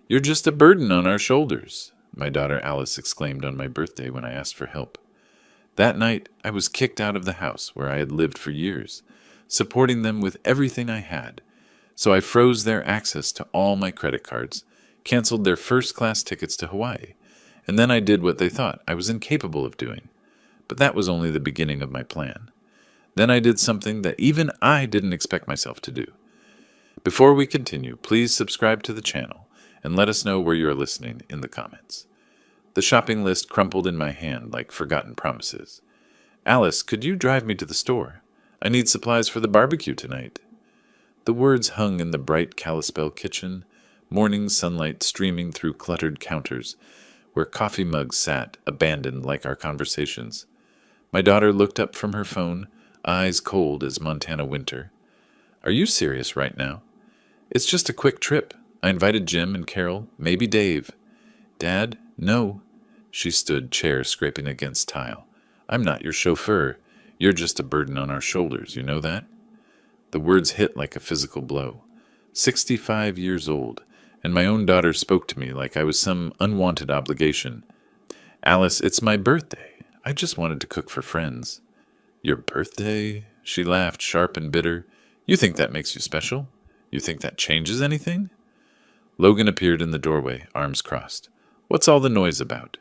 "You're just a burden on our shoulders," my daughter Alice exclaimed on my birthday when I asked for help. That night, I was kicked out of the house where I had lived for years, supporting them with everything I had. So I froze their access to all my credit cards, canceled their first-class tickets to Hawaii, and then I did what they thought I was incapable of doing. But that was only the beginning of my plan. Then I did something that even I didn't expect myself to do. Before we continue, please subscribe to the channel and let us know where you are listening in the comments. The shopping list crumpled in my hand like forgotten promises. "Alice, could you drive me to the store? I need supplies for the barbecue tonight." The words hung in the bright Kalispell kitchen, morning sunlight streaming through cluttered counters, where coffee mugs sat, abandoned like our conversations. My daughter looked up from her phone, eyes cold as Montana winter. "Are you serious right now?" "It's just a quick trip. I invited Jim and Carol, maybe Dave." "Dad, no." She stood, chair scraping against tile. "I'm not your chauffeur. You're just a burden on our shoulders, you know that?" The words hit like a physical blow. 65 years old, and my own daughter spoke to me like I was some unwanted obligation. "Alice, it's my birthday. I just wanted to cook for friends." "Your birthday?" She laughed, sharp and bitter. "You think that makes you special? You think that changes anything?" Logan appeared in the doorway, arms crossed. "What's all the noise about?"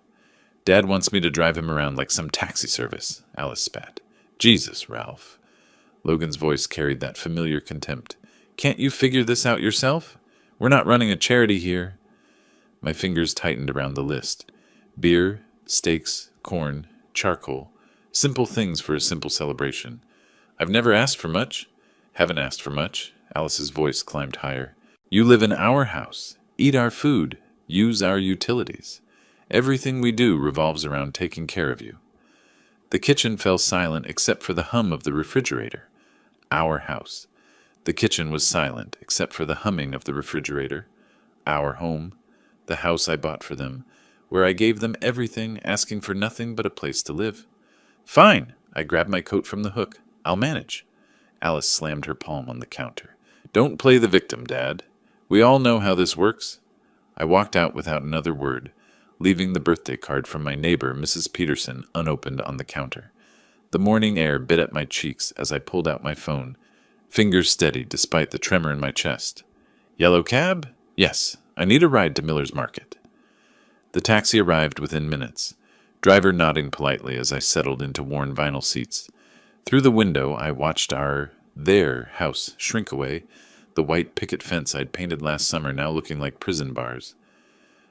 "Dad wants me to drive him around like some taxi service," Alice spat. "Jesus, Ralph." Logan's voice carried that familiar contempt. "Can't you figure this out yourself? We're not running a charity here." My fingers tightened around the list. Beer, steaks, corn, charcoal. Simple things for a simple celebration. "I've never asked for much." "Haven't asked for much." Alice's voice climbed higher. "You live in our house, eat our food, use our utilities. Everything we do revolves around taking care of you." The kitchen fell silent except for the hum of the refrigerator. Our house. The kitchen was silent except for the humming of the refrigerator. Our home. The house I bought for them, where I gave them everything, asking for nothing but a place to live. "Fine." I grabbed my coat from the hook. "I'll manage." Alice slammed her palm on the counter. "Don't play the victim, Dad. We all know how this works." I walked out without another word, leaving the birthday card from my neighbor, Mrs. Peterson, unopened on the counter. The morning air bit at my cheeks as I pulled out my phone, fingers steady despite the tremor in my chest. "Yellow cab? Yes, I need a ride to Miller's Market." The taxi arrived within minutes, driver nodding politely as I settled into worn vinyl seats. Through the window, I watched their house shrink away, the white picket fence I'd painted last summer now looking like prison bars.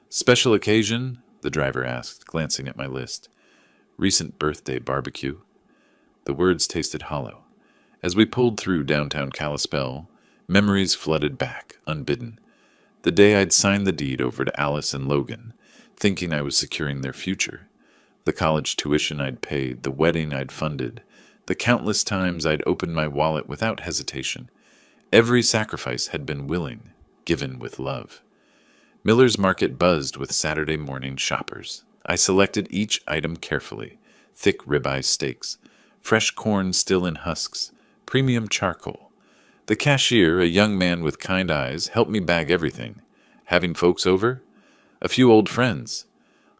"Special occasion?" the driver asked, glancing at my list. "Recent birthday barbecue." The words tasted hollow. As we pulled through downtown Kalispell, memories flooded back, unbidden. The day I'd signed the deed over to Alice and Logan, thinking I was securing their future. The college tuition I'd paid, the wedding I'd funded, the countless times I'd opened my wallet without hesitation. Every sacrifice had been willing, given with love. Miller's Market buzzed with Saturday morning shoppers. I selected each item carefully. Thick ribeye steaks, fresh corn still in husks, premium charcoal. The cashier, a young man with kind eyes, helped me bag everything. Having folks over? A few old friends.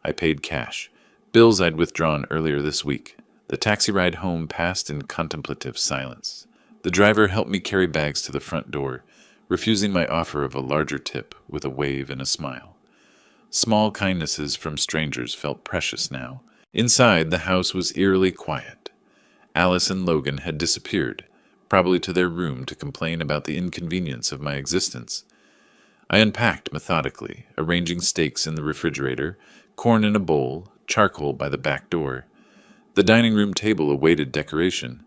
I paid cash, bills I'd withdrawn earlier this week. The taxi ride home passed in contemplative silence. The driver helped me carry bags to the front door, refusing my offer of a larger tip with a wave and a smile. Small kindnesses from strangers felt precious now. Inside, the house was eerily quiet. Alice and Logan had disappeared, probably to their room to complain about the inconvenience of my existence. I unpacked methodically, arranging steaks in the refrigerator, corn in a bowl, charcoal by the back door. The dining room table awaited decoration.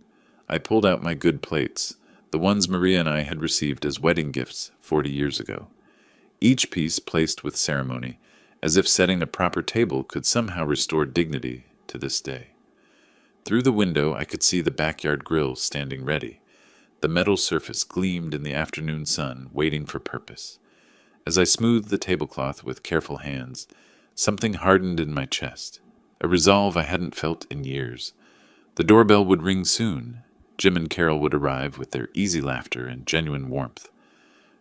I pulled out my good plates, the ones Maria and I had received as wedding gifts 40 years ago. Each piece placed with ceremony, as if setting a proper table could somehow restore dignity to this day. Through the window I could see the backyard grill standing ready. The metal surface gleamed in the afternoon sun, waiting for purpose. As I smoothed the tablecloth with careful hands, something hardened in my chest, a resolve I hadn't felt in years. The doorbell would ring soon. Jim and Carol would arrive with their easy laughter and genuine warmth.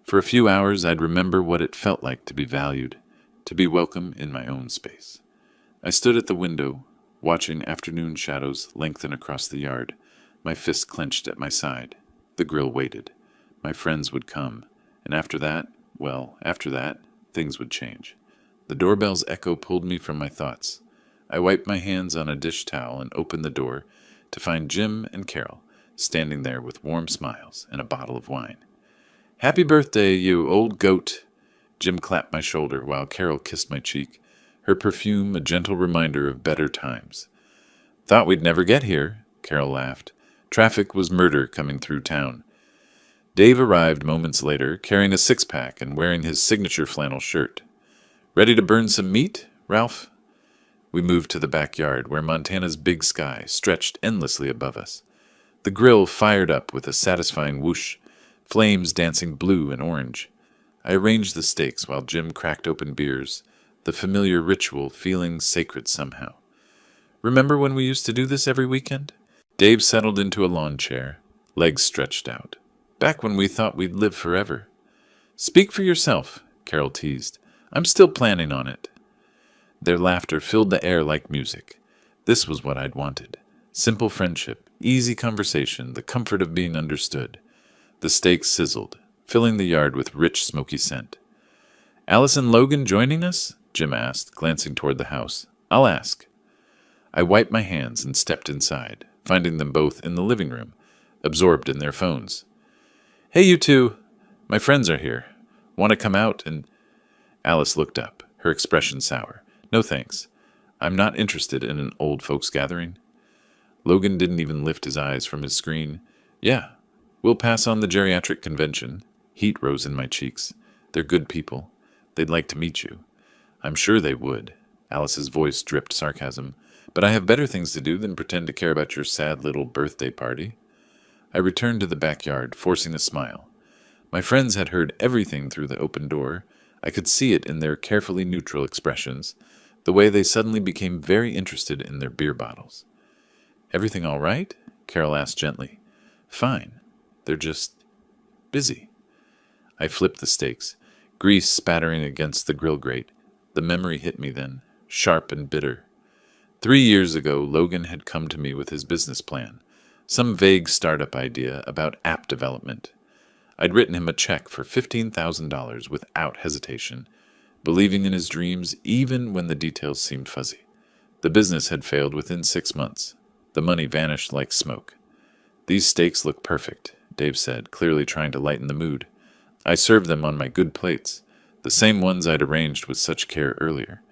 For a few hours, I'd remember what it felt like to be valued, to be welcome in my own space. I stood at the window, watching afternoon shadows lengthen across the yard, my fist clenched at my side. The grill waited. My friends would come, and after that, things would change. The doorbell's echo pulled me from my thoughts. I wiped my hands on a dish towel and opened the door to find Jim and Carol standing there with warm smiles and a bottle of wine. "Happy birthday, you old goat!" Jim clapped my shoulder while Carol kissed my cheek, her perfume a gentle reminder of better times. "Thought we'd never get here," Carol laughed. Traffic was murder coming through town. Dave arrived moments later, carrying a six-pack and wearing his signature flannel shirt. "Ready to burn some meat, Ralph?" We moved to the backyard, where Montana's big sky stretched endlessly above us. The grill fired up with a satisfying whoosh, flames dancing blue and orange. I arranged the steaks while Jim cracked open beers, the familiar ritual feeling sacred somehow. "Remember when we used to do this every weekend?" Dave settled into a lawn chair, legs stretched out. "Back when we thought we'd live forever." "Speak for yourself," Carol teased. "I'm still planning on it." Their laughter filled the air like music. This was what I'd wanted. Simple friendship, easy conversation, the comfort of being understood. The steaks sizzled, filling the yard with rich, smoky scent. "Alice and Logan joining us?" Jim asked, glancing toward the house. "I'll ask." I wiped my hands and stepped inside, finding them both in the living room, absorbed in their phones. "Hey, you two. My friends are here. Want to come out and—" Alice looked up, her expression sour. "No thanks. I'm not interested in an old folks gathering." Logan didn't even lift his eyes from his screen. "Yeah, we'll pass on the geriatric convention." Heat rose in my cheeks. "They're good people. They'd like to meet you." "I'm sure they would." Alice's voice dripped sarcasm. "But I have better things to do than pretend to care about your sad little birthday party." I returned to the backyard, forcing a smile. My friends had heard everything through the open door. I could see it in their carefully neutral expressions, the way they suddenly became very interested in their beer bottles. "Everything all right?" Carol asked gently. "Fine. They're just busy." I flipped the steaks, grease spattering against the grill grate. The memory hit me then, sharp and bitter. 3 years ago, Logan had come to me with his business plan, some vague startup idea about app development. I'd written him a check for $15,000 without hesitation, believing in his dreams even when the details seemed fuzzy. The business had failed within 6 months. The money vanished like smoke. "These steaks look perfect," Dave said, clearly trying to lighten the mood. I served them on my good plates, the same ones I'd arranged with such care earlier.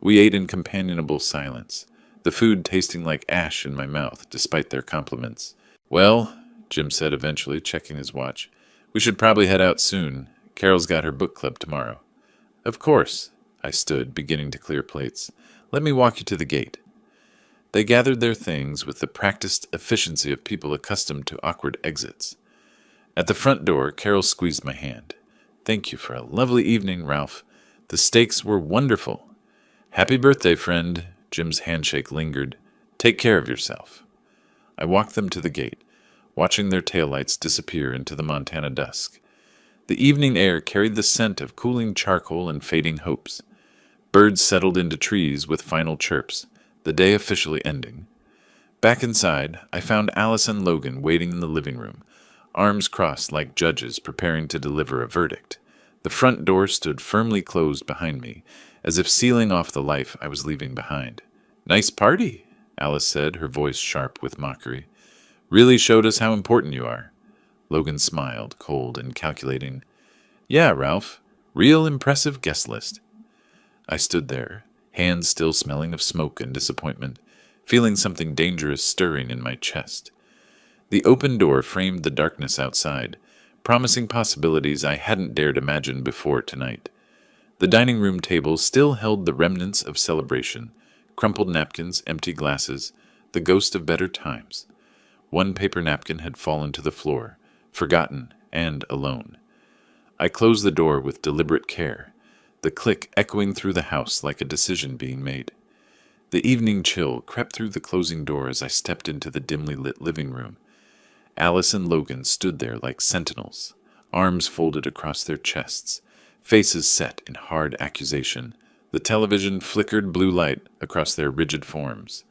We ate in companionable silence, the food tasting like ash in my mouth despite their compliments. "Well," Jim said eventually, checking his watch, "we should probably head out soon. Carol's got her book club tomorrow." "Of course." I stood, beginning to clear plates. "Let me walk you to the gate." They gathered their things with the practiced efficiency of people accustomed to awkward exits. At the front door, Carol squeezed my hand. "Thank you for a lovely evening, Ralph. The steaks were wonderful." "Happy birthday, friend." Jim's handshake lingered. "Take care of yourself." I walked them to the gate, watching their taillights disappear into the Montana dusk. The evening air carried the scent of cooling charcoal and fading hopes. Birds settled into trees with final chirps, the day officially ending. Back inside, I found Alice and Logan waiting in the living room, arms crossed like judges preparing to deliver a verdict. The front door stood firmly closed behind me, as if sealing off the life I was leaving behind. "Nice party," Alice said, her voice sharp with mockery. "Really showed us how important you are." Logan smiled, cold and calculating. "Yeah, Ralph. Real impressive guest list." I stood there, hands still smelling of smoke and disappointment, feeling something dangerous stirring in my chest. The open door framed the darkness outside, promising possibilities I hadn't dared imagine before tonight. The dining room table still held the remnants of celebration, crumpled napkins, empty glasses, the ghost of better times. One paper napkin had fallen to the floor, forgotten and alone. I closed the door with deliberate care, the click echoing through the house like a decision being made. The evening chill crept through the closing door as I stepped into the dimly lit living room. Alice and Logan stood there like sentinels, arms folded across their chests, faces set in hard accusation. The television flickered blue light across their rigid forms.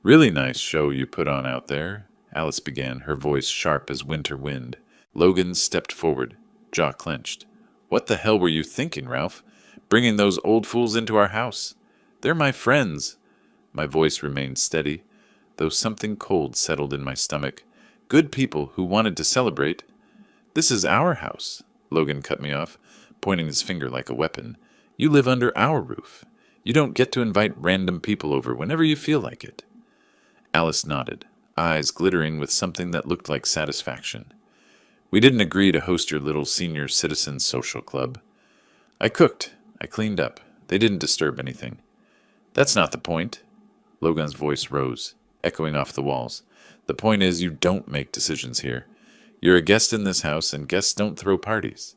"Really nice show you put on out there," Alice began, her voice sharp as winter wind. Logan stepped forward, jaw clenched. "What the hell were you thinking, Ralph? Bringing those old fools into our house? They're my friends." My voice remained steady, though something cold settled in my stomach. "Good people who wanted to celebrate." "This is our house," Logan cut me off, pointing his finger like a weapon. "You live under our roof. You don't get to invite random people over whenever you feel like it." Alice nodded, eyes glittering with something that looked like satisfaction. "We didn't agree to host your little senior citizen social club. I cooked. I cleaned up. They didn't disturb anything." "That's not the point." Logan's voice rose, echoing off the walls. "The point is you don't make decisions here. You're a guest in this house, and guests don't throw parties."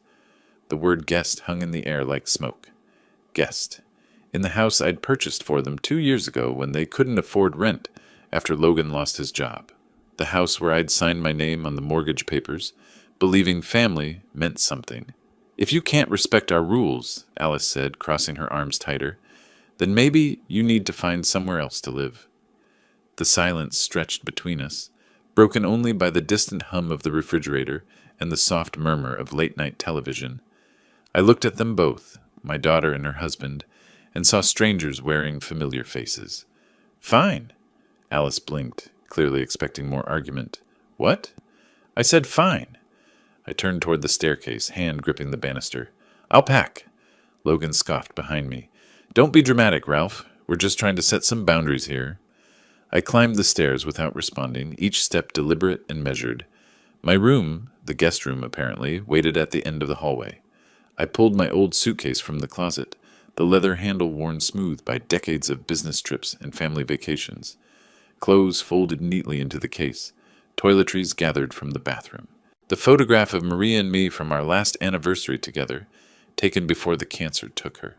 The word guest hung in the air like smoke. Guest. In the house I'd purchased for them 2 years ago when they couldn't afford rent after Logan lost his job. The house where I'd signed my name on the mortgage papers, believing family meant something. "If you can't respect our rules," Alice said, crossing her arms tighter, "then maybe you need to find somewhere else to live." The silence stretched between us, broken only by the distant hum of the refrigerator and the soft murmur of late-night television. I looked at them both, my daughter and her husband, and saw strangers wearing familiar faces. "Fine." Alice blinked, clearly expecting more argument. "What?" "I said fine." I turned toward the staircase, hand gripping the banister. "I'll pack." Logan scoffed behind me. "Don't be dramatic, Ralph. We're just trying to set some boundaries here." I climbed the stairs without responding, each step deliberate and measured. My room, the guest room apparently, waited at the end of the hallway. I pulled my old suitcase from the closet, the leather handle worn smooth by decades of business trips and family vacations. Clothes folded neatly into the case, toiletries gathered from the bathroom. The photograph of Maria and me from our last anniversary together, taken before the cancer took her.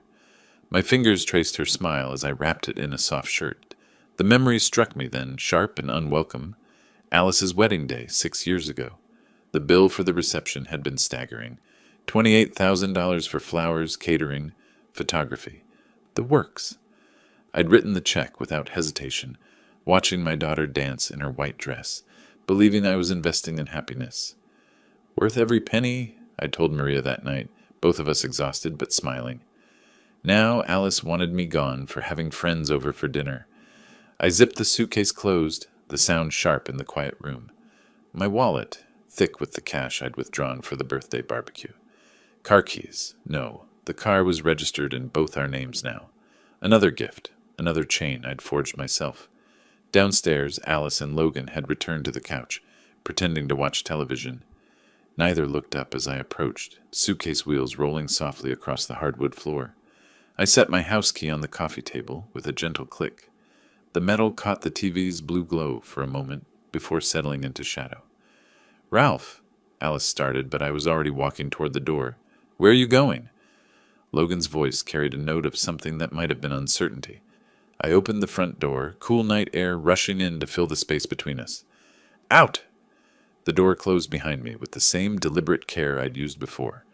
My fingers traced her smile as I wrapped it in a soft shirt. The memory struck me then, sharp and unwelcome. Alice's wedding day 6 years ago. The bill for the reception had been staggering. $28,000 for flowers, catering, photography. The works. I'd written the check without hesitation, watching my daughter dance in her white dress, believing I was investing in happiness. "Worth every penny," I told Maria that night, both of us exhausted but smiling. Now Alice wanted me gone for having friends over for dinner. I zipped the suitcase closed, the sound sharp in the quiet room. My wallet, thick with the cash I'd withdrawn for the birthday barbecue. Car keys. No, the car was registered in both our names now. Another gift, another chain I'd forged myself. Downstairs, Alice and Logan had returned to the couch, pretending to watch television. Neither looked up as I approached, suitcase wheels rolling softly across the hardwood floor. I set my house key on the coffee table with a gentle click. The metal caught the TV's blue glow for a moment before settling into shadow. "Ralph," Alice started, but I was already walking toward the door. "Where are you going?" Logan's voice carried a note of something that might have been uncertainty. I opened the front door, cool night air rushing in to fill the space between us. "Out!" The door closed behind me with the same deliberate care I'd used before.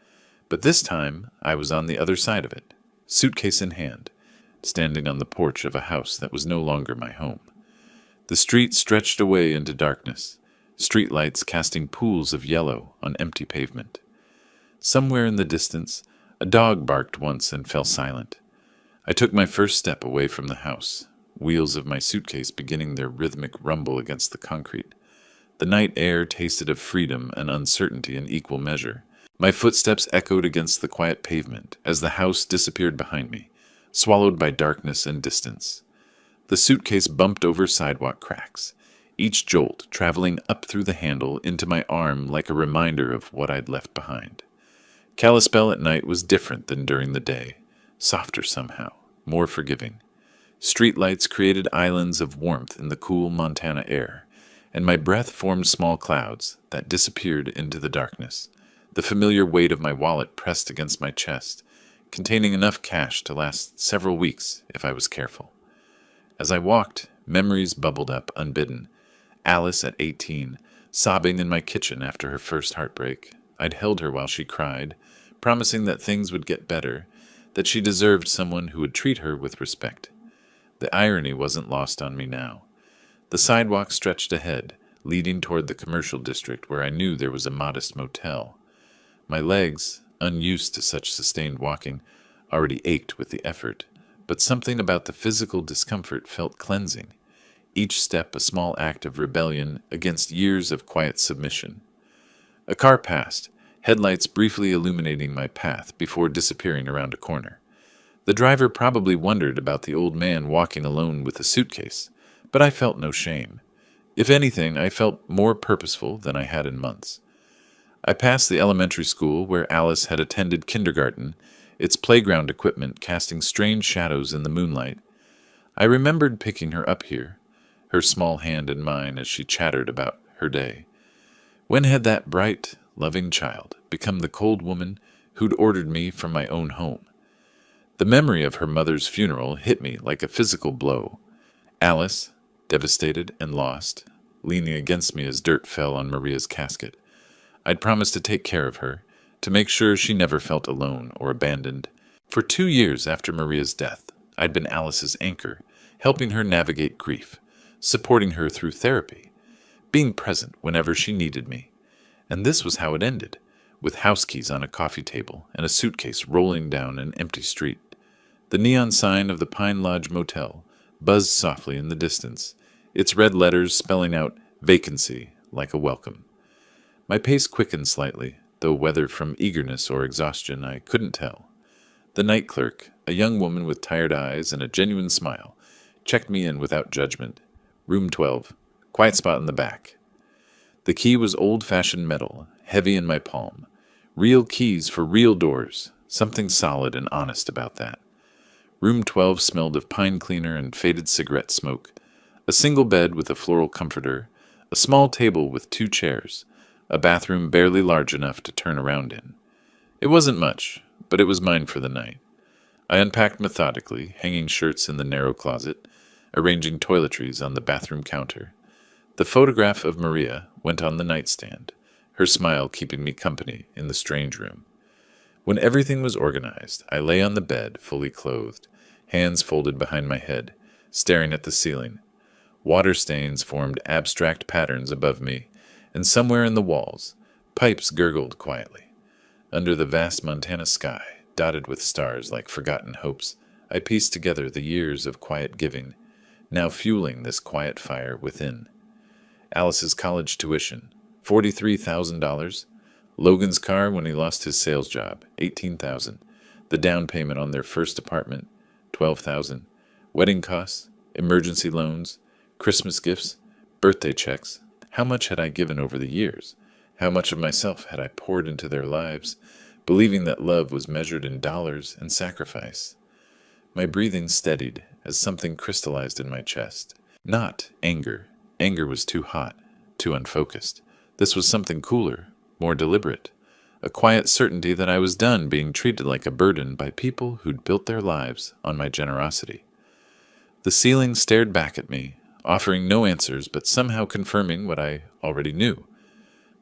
But this time, I was on the other side of it, suitcase in hand, standing on the porch of a house that was no longer my home. The street stretched away into darkness, streetlights casting pools of yellow on empty pavement. Somewhere in the distance, a dog barked once and fell silent. I took my first step away from the house, wheels of my suitcase beginning their rhythmic rumble against the concrete. The night air tasted of freedom and uncertainty in equal measure. My footsteps echoed against the quiet pavement as the house disappeared behind me, swallowed by darkness and distance. The suitcase bumped over sidewalk cracks, each jolt traveling up through the handle into my arm like a reminder of what I'd left behind. Kalispell at night was different than during the day, softer somehow, more forgiving. Streetlights created islands of warmth in the cool Montana air, and my breath formed small clouds that disappeared into the darkness. The familiar weight of my wallet pressed against my chest, containing enough cash to last several weeks if I was careful. As I walked, memories bubbled up unbidden. Alice at 18, sobbing in my kitchen after her first heartbreak. I'd held her while she cried, promising that things would get better, that she deserved someone who would treat her with respect. The irony wasn't lost on me now. The sidewalk stretched ahead, leading toward the commercial district where I knew there was a modest motel. My legs, unused to such sustained walking, already ached with the effort, but something about the physical discomfort felt cleansing, each step a small act of rebellion against years of quiet submission. A car passed, headlights briefly illuminating my path before disappearing around a corner. The driver probably wondered about the old man walking alone with a suitcase, but I felt no shame. If anything, I felt more purposeful than I had in months. I passed the elementary school where Alice had attended kindergarten, its playground equipment casting strange shadows in the moonlight. I remembered picking her up here, her small hand in mine as she chattered about her day. When had that bright, loving child become the cold woman who'd ordered me from my own home? The memory of her mother's funeral hit me like a physical blow. Alice, devastated and lost, leaning against me as dirt fell on Maria's casket. I'd promised to take care of her, to make sure she never felt alone or abandoned. For 2 years after Maria's death, I'd been Alice's anchor, helping her navigate grief, supporting her through therapy, being present whenever she needed me. And this was how it ended, with house keys on a coffee table and a suitcase rolling down an empty street. The neon sign of the Pine Lodge Motel buzzed softly in the distance, its red letters spelling out vacancy like a welcome. My pace quickened slightly, though whether from eagerness or exhaustion I couldn't tell. The night clerk, a young woman with tired eyes and a genuine smile, checked me in without judgment. Room 12, quiet spot in the back. The key was old-fashioned metal, heavy in my palm. Real keys for real doors, something solid and honest about that. Room 12 smelled of pine cleaner and faded cigarette smoke. A single bed with a floral comforter, a small table with 2 chairs, a bathroom barely large enough to turn around in. It wasn't much, but it was mine for the night. I unpacked methodically, hanging shirts in the narrow closet, arranging toiletries on the bathroom counter. The photograph of Maria went on the nightstand, her smile keeping me company in the strange room. When everything was organized, I lay on the bed, fully clothed, hands folded behind my head, staring at the ceiling. Water stains formed abstract patterns above me, and somewhere in the walls, pipes gurgled quietly. Under the vast Montana sky, dotted with stars like forgotten hopes, I pieced together the years of quiet giving, now fueling this quiet fire within. Alice's college tuition, $43,000. Logan's car when he lost his sales job, $18,000. The down payment on their first apartment, $12,000. Wedding costs, emergency loans, Christmas gifts, birthday checks. How much had I given over the years? How much of myself had I poured into their lives, believing that love was measured in dollars and sacrifice? My breathing steadied as something crystallized in my chest. Not anger. Anger was too hot, too unfocused. This was something cooler, more deliberate. A quiet certainty that I was done being treated like a burden by people who'd built their lives on my generosity. The ceiling stared back at me, offering no answers but somehow confirming what I already knew.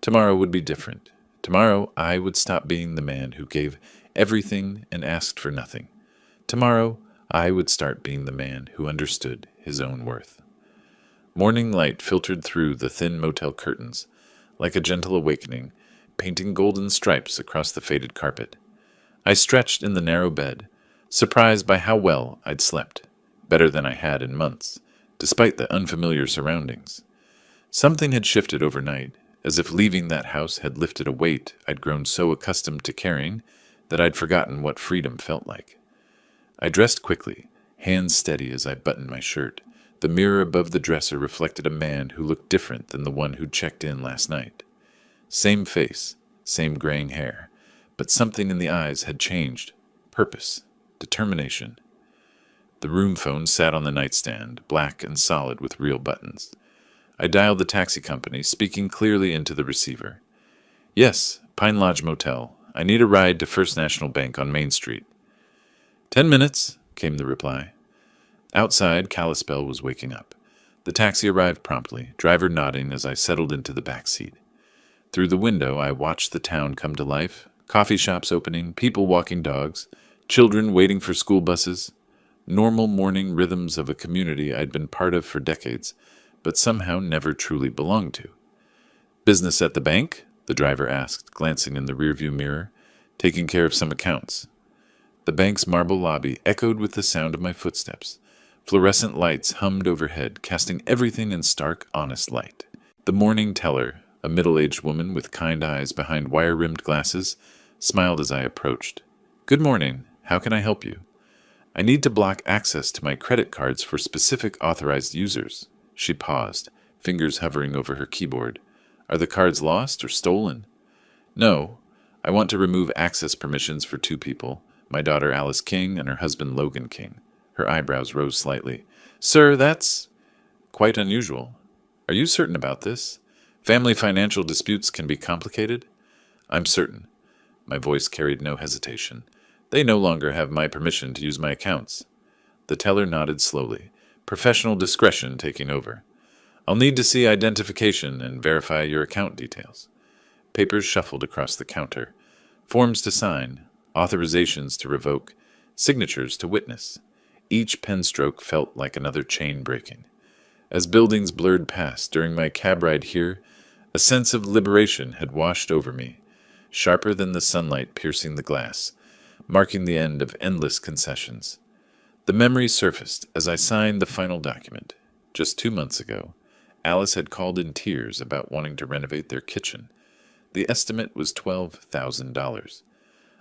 Tomorrow would be different. Tomorrow I would stop being the man who gave everything and asked for nothing. Tomorrow I would start being the man who understood his own worth. Morning light filtered through the thin motel curtains, like a gentle awakening, painting golden stripes across the faded carpet. I stretched in the narrow bed, surprised by how well I'd slept, better than I had in months, despite the unfamiliar surroundings. Something had shifted overnight, as if leaving that house had lifted a weight I'd grown so accustomed to carrying that I'd forgotten what freedom felt like. I dressed quickly, hands steady as I buttoned my shirt. The mirror above the dresser reflected a man who looked different than the one who'd checked in last night. Same face, same graying hair, but something in the eyes had changed. Purpose, determination. The room phone sat on the nightstand, black and solid with real buttons. I dialed the taxi company, speaking clearly into the receiver. Yes, Pine Lodge Motel. I need a ride to First National Bank on Main Street. 10 minutes, came the reply. Outside, Kalispell was waking up. The taxi arrived promptly, driver nodding as I settled into the back seat. Through the window, I watched the town come to life. Coffee shops opening, people walking dogs, children waiting for school buses. Normal morning rhythms of a community I'd been part of for decades, but somehow never truly belonged to. "Business at the bank?" the driver asked, glancing in the rearview mirror. "Taking care of some accounts." The bank's marble lobby echoed with the sound of my footsteps. Fluorescent lights hummed overhead, casting everything in stark, honest light. The morning teller, a middle-aged woman with kind eyes behind wire-rimmed glasses, smiled as I approached. "Good morning. How can I help you?" "I need to block access to my credit cards for specific authorized users." She paused, fingers hovering over her keyboard. "Are the cards lost or stolen?" "No. I want to remove access permissions for two people, my daughter Alice King and her husband Logan King." Her eyebrows rose slightly. "Sir, that's quite unusual. Are you certain about this? Family financial disputes can be complicated." "I'm certain." My voice carried no hesitation. "They no longer have my permission to use my accounts." The teller nodded slowly, professional discretion taking over. "I'll need to see identification and verify your account details." Papers shuffled across the counter. Forms to sign, authorizations to revoke, signatures to witness. Each pen stroke felt like another chain breaking. As buildings blurred past during my cab ride here, a sense of liberation had washed over me, sharper than the sunlight piercing the glass, marking the end of endless concessions. The memory surfaced as I signed the final document. Just 2 months ago, Alice had called in tears about wanting to renovate their kitchen. The estimate was $12,000.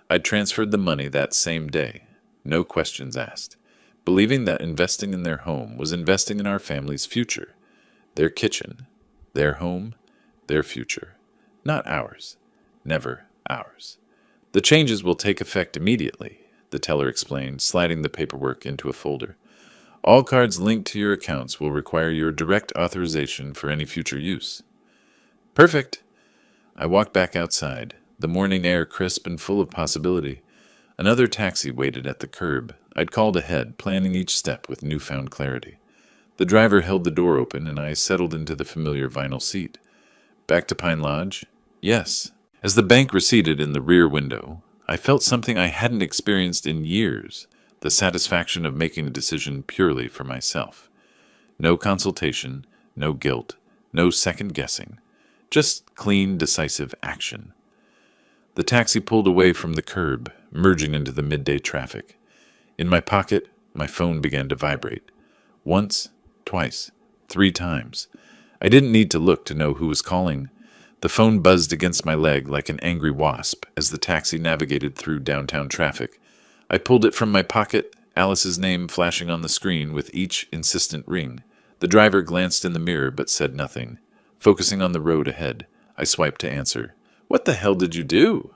I'd transferred the money that same day, no questions asked, believing that investing in their home was investing in our family's future. Their kitchen, their home, their future. Not ours. Never ours. "The changes will take effect immediately," the teller explained, sliding the paperwork into a folder. "All cards linked to your accounts will require your direct authorization for any future use." "Perfect." I walked back outside, the morning air crisp and full of possibility. Another taxi waited at the curb. I'd called ahead, planning each step with newfound clarity. The driver held the door open, and I settled into the familiar vinyl seat. "Back to Pine Lodge?" "Yes." As the bank receded in the rear window, I felt something I hadn't experienced in years, the satisfaction of making a decision purely for myself. No consultation, no guilt, no second guessing. Just clean, decisive action. The taxi pulled away from the curb, merging into the midday traffic. In my pocket, my phone began to vibrate. Once, twice, 3 times. I didn't need to look to know who was calling. The phone buzzed against my leg like an angry wasp as the taxi navigated through downtown traffic. I pulled it from my pocket, Alice's name flashing on the screen with each insistent ring. The driver glanced in the mirror but said nothing. Focusing on the road ahead, I swiped to answer. "What the hell did you do?"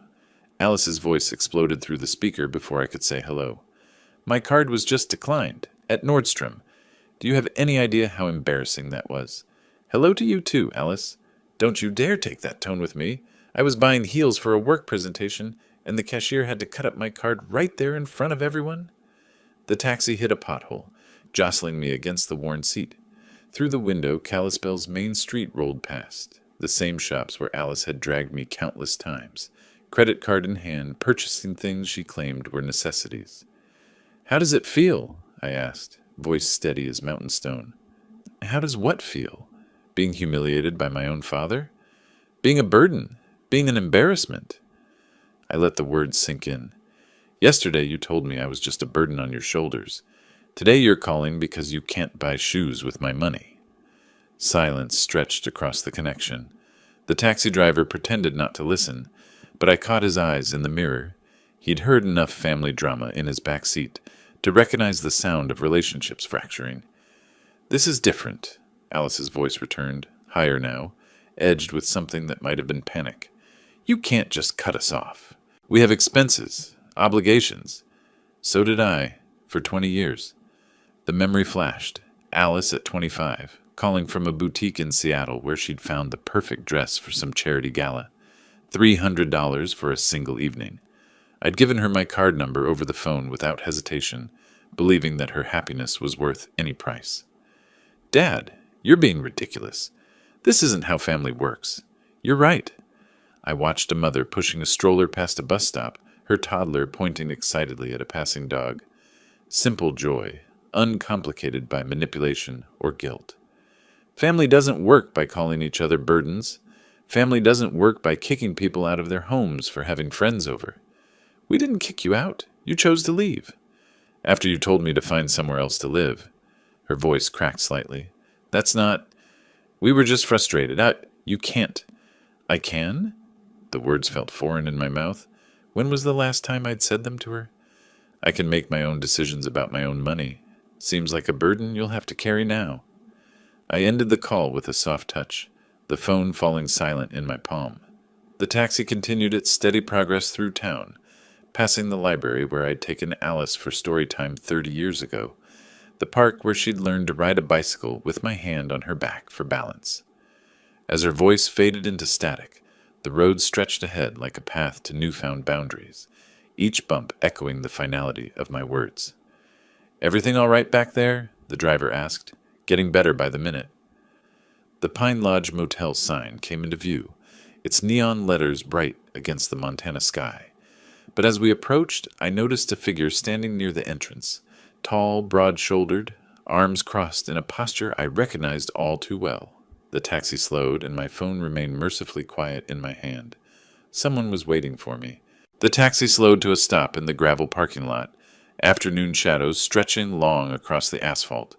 Alice's voice exploded through the speaker before I could say hello. "My card was just declined, at Nordstrom. Do you have any idea how embarrassing that was?" "Hello to you too, Alice. Don't you dare take that tone with me. I was buying heels for a work presentation, and the cashier had to cut up my card right there in front of everyone." The taxi hit a pothole, jostling me against the worn seat. Through the window, Kalispell's main street rolled past, the same shops where Alice had dragged me countless times, credit card in hand, purchasing things she claimed were necessities. "How does it feel?" I asked, voice steady as mountain stone. "How does what feel? Being humiliated by my own father? Being a burden? Being an embarrassment?" I let the words sink in. "Yesterday you told me I was just a burden on your shoulders. Today you're calling because you can't buy shoes with my money." Silence stretched across the connection. The taxi driver pretended not to listen, but I caught his eyes in the mirror. He'd heard enough family drama in his back seat to recognize the sound of relationships fracturing. "This is different," Alice's voice returned, higher now, edged with something that might have been panic. "You can't just cut us off. We have expenses, obligations." "So did I, for 20 years. The memory flashed. Alice at 25, calling from a boutique in Seattle where she'd found the perfect dress for some charity gala. $300 for a single evening. I'd given her my card number over the phone without hesitation, believing that her happiness was worth any price. "Dad, you're being ridiculous. This isn't how family works. You're right. I watched a mother pushing a stroller past a bus stop, her toddler pointing excitedly at a passing dog. Simple joy, uncomplicated by manipulation or guilt. Family doesn't work by calling each other burdens. Family doesn't work by kicking people out of their homes for having friends over. We didn't kick you out. You chose to leave. After you told me to find somewhere else to live. Her voice cracked slightly. That's not... We were just frustrated. You can't. I can? The words felt foreign in my mouth. When was the last time I'd said them to her? I can make my own decisions about my own money. Seems like a burden you'll have to carry now. I ended the call with a soft touch, the phone falling silent in my palm. The taxi continued its steady progress through town, passing the library where I'd taken Alice for story time 30 years ago, the park where she'd learned to ride a bicycle with my hand on her back for balance. As her voice faded into static, the road stretched ahead like a path to newfound boundaries, each bump echoing the finality of my words. "Everything all right back there?" the driver asked, getting better by the minute. The Pine Lodge Motel sign came into view, its neon letters bright against the Montana sky. But as we approached, I noticed a figure standing near the entrance, tall, broad-shouldered, arms crossed in a posture I recognized all too well. The taxi slowed, and my phone remained mercifully quiet in my hand. Someone was waiting for me. The taxi slowed to a stop in the gravel parking lot, afternoon shadows stretching long across the asphalt.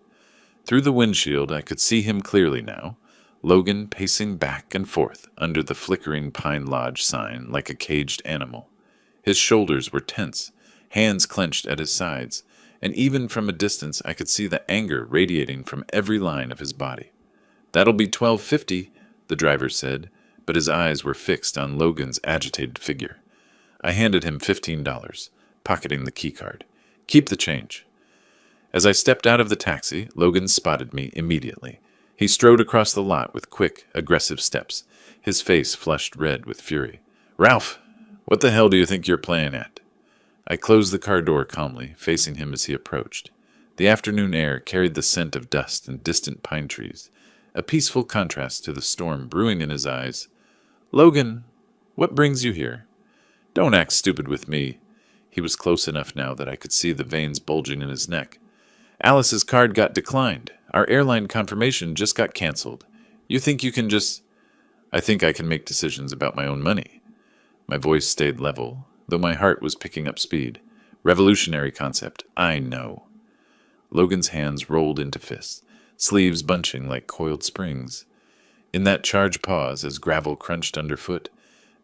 Through the windshield, I could see him clearly now, Logan pacing back and forth under the flickering Pine Lodge sign like a caged animal. His shoulders were tense, hands clenched at his sides, and even from a distance I could see the anger radiating from every line of his body. "That'll be $12.50, the driver said, but his eyes were fixed on Logan's agitated figure. I handed him $15, pocketing the keycard. "Keep the change." As I stepped out of the taxi, Logan spotted me immediately. He strode across the lot with quick, aggressive steps, his face flushed red with fury. "Ralph, what the hell do you think you're playing at?" I closed the car door calmly, facing him as he approached. The afternoon air carried the scent of dust and distant pine trees, a peaceful contrast to the storm brewing in his eyes. "Logan, what brings you here?" "Don't act stupid with me." He was close enough now that I could see the veins bulging in his neck. "Alice's card got declined. Our airline confirmation just got canceled. You think you can just—" "I think I can make decisions about my own money." My voice stayed level, though my heart was picking up speed. "Revolutionary concept, I know." Logan's hands rolled into fists, sleeves bunching like coiled springs. In that charged pause, as gravel crunched underfoot,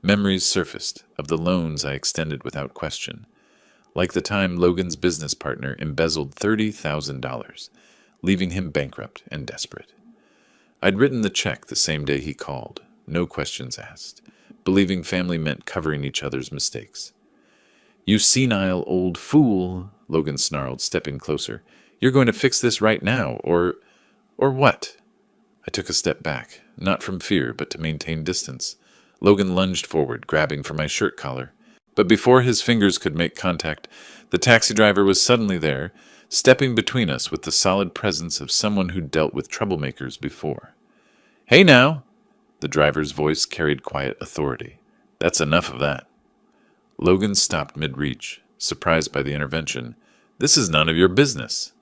memories surfaced of the loans I extended without question, like the time Logan's business partner embezzled $30,000, leaving him bankrupt and desperate. I'd written the check the same day he called, no questions asked, believing family meant covering each other's mistakes. "You senile old fool," Logan snarled, stepping closer. "You're going to fix this right now, or what?" I took a step back, not from fear, but to maintain distance. Logan lunged forward, grabbing for my shirt collar. But before his fingers could make contact, the taxi driver was suddenly there, stepping between us with the solid presence of someone who'd dealt with troublemakers before. "Hey now!" The driver's voice carried quiet authority. "That's enough of that." Logan stopped mid-reach, surprised by the intervention. "This is none of your business."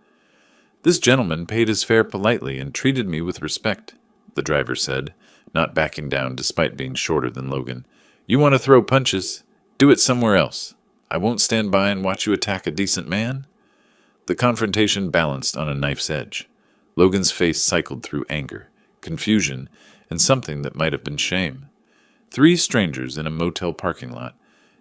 "This gentleman paid his fare politely and treated me with respect," the driver said, not backing down despite being shorter than Logan. "You want to throw punches? Do it somewhere else. I won't stand by and watch you attack a decent man." The confrontation balanced on a knife's edge. Logan's face cycled through anger, confusion, and something that might have been shame. Three strangers in a motel parking lot,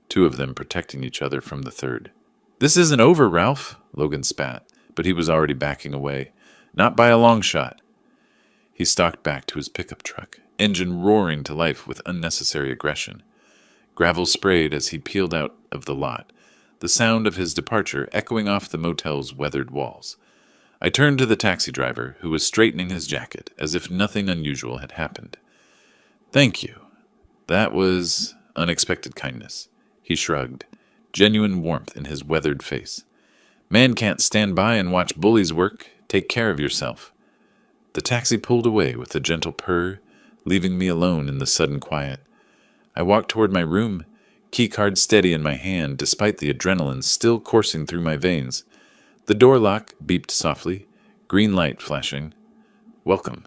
two of them protecting each other from the third. "This isn't over, Ralph," Logan spat, but he was already backing away. "Not by a long shot." He stalked back to his pickup truck, engine roaring to life with unnecessary aggression. Gravel sprayed as he peeled out of the lot, the sound of his departure echoing off the motel's weathered walls. I turned to the taxi driver, who was straightening his jacket as if nothing unusual had happened. "Thank you. That was unexpected kindness." He shrugged, genuine warmth in his weathered face. "Man can't stand by and watch bullies work. Take care of yourself." The taxi pulled away with a gentle purr, leaving me alone in the sudden quiet. I walked toward my room, key card steady in my hand despite the adrenaline still coursing through my veins. The door lock beeped softly, green light flashing. Welcome.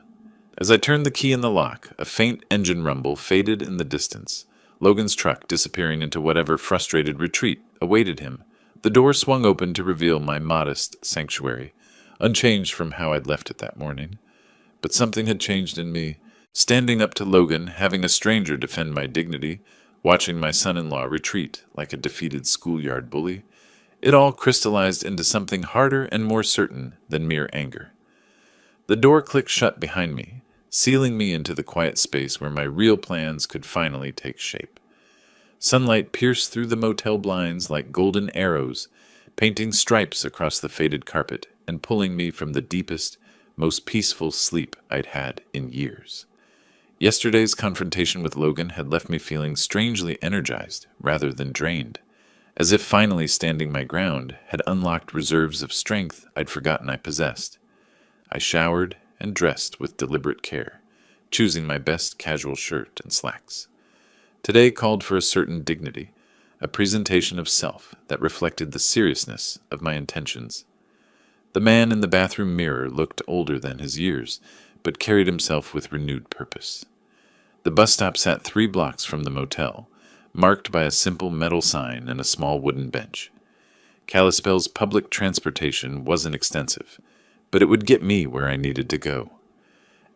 As I turned the key in the lock, a faint engine rumble faded in the distance, Logan's truck disappearing into whatever frustrated retreat awaited him. The door swung open to reveal my modest sanctuary, unchanged from how I'd left it that morning. But something had changed in me. Standing up to Logan, having a stranger defend my dignity, watching my son-in-law retreat like a defeated schoolyard bully, it all crystallized into something harder and more certain than mere anger. The door clicked shut behind me, sealing me into the quiet space where my real plans could finally take shape. Sunlight pierced through the motel blinds like golden arrows, painting stripes across the faded carpet and pulling me from the deepest, most peaceful sleep I'd had in years. Yesterday's confrontation with Logan had left me feeling strangely energized rather than drained, as if finally standing my ground had unlocked reserves of strength I'd forgotten I possessed. I showered and dressed with deliberate care, choosing my best casual shirt and slacks. Today called for a certain dignity, a presentation of self that reflected the seriousness of my intentions. The man in the bathroom mirror looked older than his years, but carried himself with renewed purpose. The bus stop sat 3 blocks from the motel, marked by a simple metal sign and a small wooden bench. Kalispell's public transportation wasn't extensive, but it would get me where I needed to go.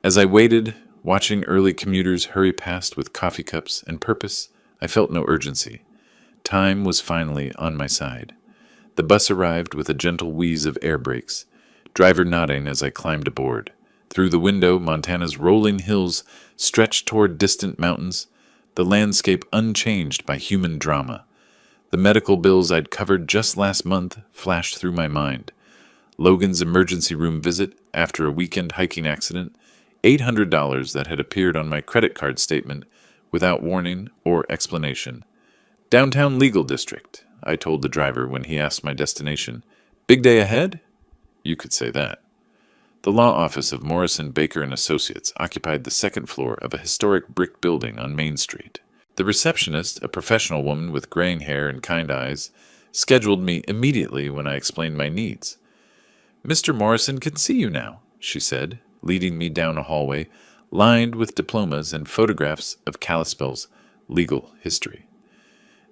As I waited, watching early commuters hurry past with coffee cups and purpose, I felt no urgency. Time was finally on my side. The bus arrived with a gentle wheeze of air brakes, driver nodding as I climbed aboard. Through the window, Montana's rolling hills stretched toward distant mountains, the landscape unchanged by human drama. The medical bills I'd covered just last month flashed through my mind. Logan's emergency room visit after a weekend hiking accident, $800 that had appeared on my credit card statement without warning or explanation. Downtown Legal District, I told the driver when he asked my destination. Big day ahead? You could say that. The law office of Morrison, Baker & Associates occupied the second floor of a historic brick building on Main Street. The receptionist, a professional woman with graying hair and kind eyes, scheduled me immediately when I explained my needs. Mr. Morrison can see you now, she said, leading me down a hallway lined with diplomas and photographs of Kalispell's legal history.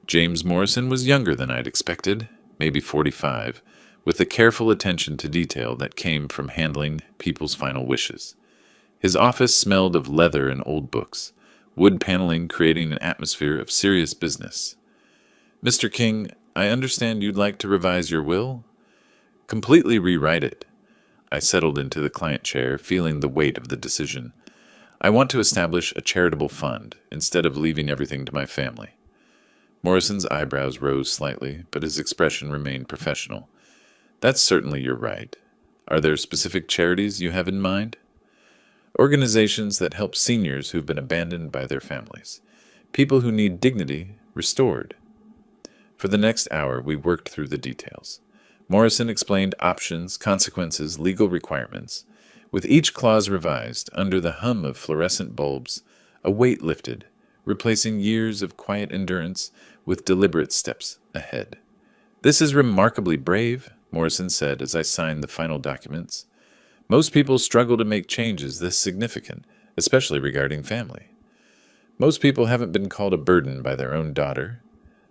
James Morrison was younger than I'd expected, maybe 45, with the careful attention to detail that came from handling people's final wishes. His office smelled of leather and old books, wood paneling creating an atmosphere of serious business. Mr. King, I understand you'd like to revise your will? Completely rewrite it. I settled into the client chair, feeling the weight of the decision. I want to establish a charitable fund, instead of leaving everything to my family. Morrison's eyebrows rose slightly, but his expression remained professional. That's certainly your right. Are there specific charities you have in mind? Organizations that help seniors who've been abandoned by their families. People who need dignity restored. For the next hour, we worked through the details. Morrison explained options, consequences, legal requirements. With each clause revised, under the hum of fluorescent bulbs, a weight lifted, replacing years of quiet endurance with deliberate steps ahead. This is remarkably brave, Morrison said as I signed the final documents. Most people struggle to make changes this significant, especially regarding family. Most people haven't been called a burden by their own daughter.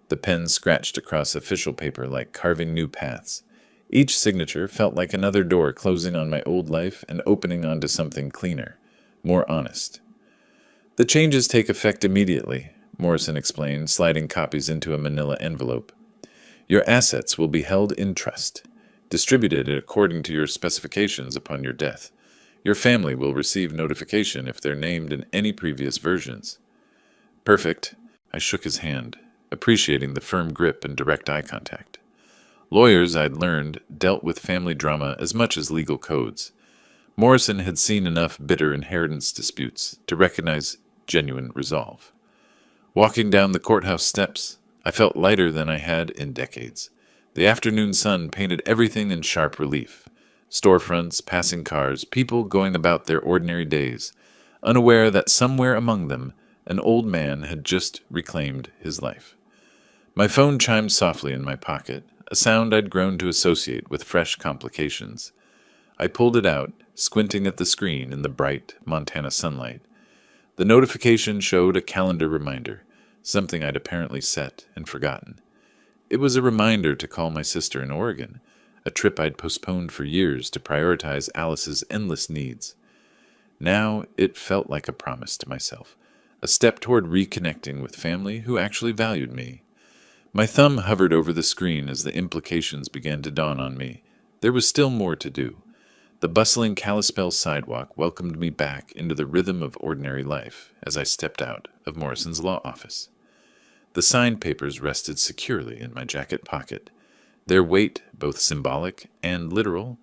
The pen scratched across official paper like carving new paths. Each signature felt like another door closing on my old life and opening onto something cleaner, more honest. The changes take effect immediately, Morrison explained, sliding copies into a manila envelope. Your assets will be held in trust, distributed according to your specifications upon your death. Your family will receive notification if they're named in any previous versions. Perfect. I shook his hand, appreciating the firm grip and direct eye contact. Lawyers, I'd learned, dealt with family drama as much as legal codes. Morrison had seen enough bitter inheritance disputes to recognize genuine resolve. Walking down the courthouse steps, I felt lighter than I had in decades. The afternoon sun painted everything in sharp relief. Storefronts, passing cars, people going about their ordinary days, unaware that somewhere among them, An old man had just reclaimed his life. My phone chimed softly in my pocket, a sound I'd grown to associate with fresh complications. I pulled it out, squinting at the screen in the bright Montana sunlight. The notification showed a calendar reminder, something I'd apparently set and forgotten. It was a reminder to call my sister in Oregon, a trip I'd postponed for years to prioritize Alice's endless needs. Now it felt like a promise to myself, a step toward reconnecting with family who actually valued me. My thumb hovered over the screen as the implications began to dawn on me. There was still more to do. The bustling Kalispell sidewalk welcomed me back into the rhythm of ordinary life as I stepped out of Morrison's law office. The signed papers rested securely in my jacket pocket, their weight both symbolic and literal.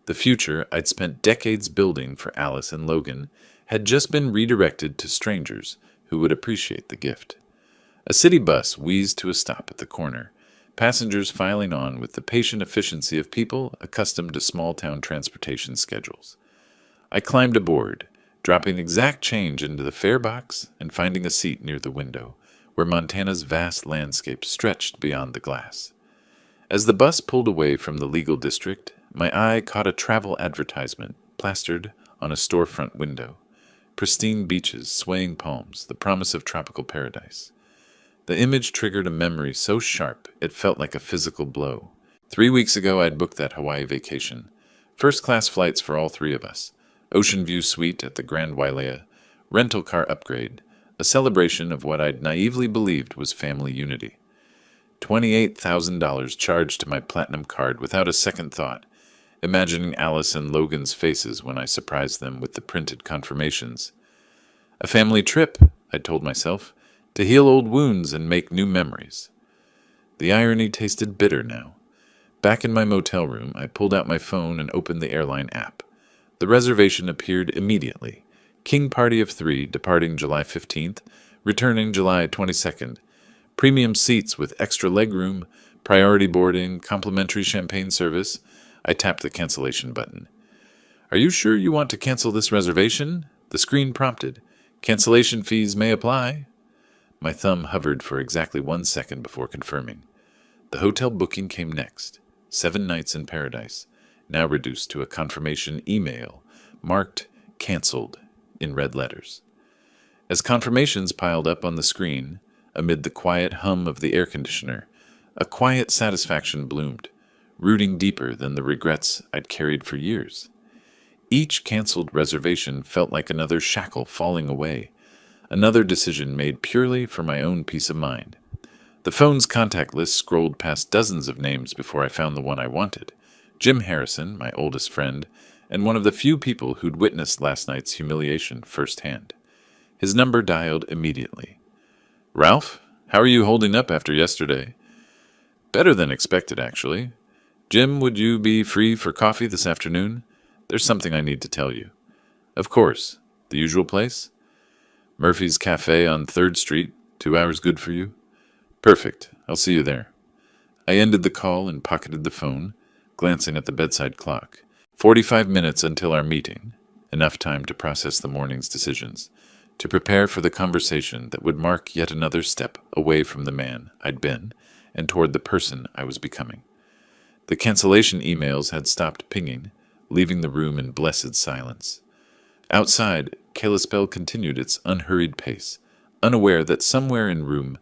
The future I'd spent decades building for Alice and Logan had just been redirected to strangers who would appreciate the gift. A city bus wheezed to a stop at the corner, passengers filing on with the patient efficiency of people accustomed to small-town transportation schedules. I climbed aboard, dropping exact change into the fare box and finding a seat near the window, where Montana's vast landscape stretched beyond the glass. As the bus pulled away from the legal district, my eye caught a travel advertisement plastered on a storefront window. Pristine beaches, swaying palms, the promise of tropical paradise. The image triggered a memory so sharp it felt like a physical blow. 3 weeks ago I'd booked that Hawaii vacation. First-class flights for all three of us. Ocean view suite at the Grand Wailea. Rental car upgrade. A celebration of what I'd naively believed was family unity. $28,000 charged to my platinum card without a second thought, imagining Alice and Logan's faces when I surprised them with the printed confirmations. A family trip, I told myself, to heal old wounds and make new memories. The irony tasted bitter now. Back in my motel room, I pulled out my phone and opened the airline app. The reservation appeared immediately. King party of 3, departing July 15th, returning July 22nd. Premium seats with extra legroom, priority boarding, complimentary champagne service. I tapped the cancellation button. "Are you sure you want to cancel this reservation?" The screen prompted. "Cancellation fees may apply." My thumb hovered for exactly 1 second before confirming. The hotel booking came next. 7 nights in paradise, now reduced to a confirmation email, marked "Cancelled" in red letters. As confirmations piled up on the screen, amid the quiet hum of the air conditioner, a quiet satisfaction bloomed, rooting deeper than the regrets I'd carried for years. Each canceled reservation felt like another shackle falling away, another decision made purely for my own peace of mind. The phone's contact list scrolled past dozens of names before I found the one I wanted. Jim Harrison, my oldest friend, and one of the few people who'd witnessed last night's humiliation firsthand. His number dialed immediately. "Ralph, how are you holding up after yesterday?" "Better than expected, actually. Jim, would you be free for coffee this afternoon? There's something I need to tell you." "Of course. The usual place?" "Murphy's Cafe on 3rd Street. 2 hours good for you?" "Perfect. I'll see you there." I ended the call and pocketed the phone, glancing at the bedside clock. 45 minutes until our meeting. Enough time to process the morning's decisions, to prepare for the conversation that would mark yet another step away from the man I'd been and toward the person I was becoming. The cancellation emails had stopped pinging, leaving the room in blessed silence. Outside, Kalispell continued its unhurried pace, unaware that somewhere in room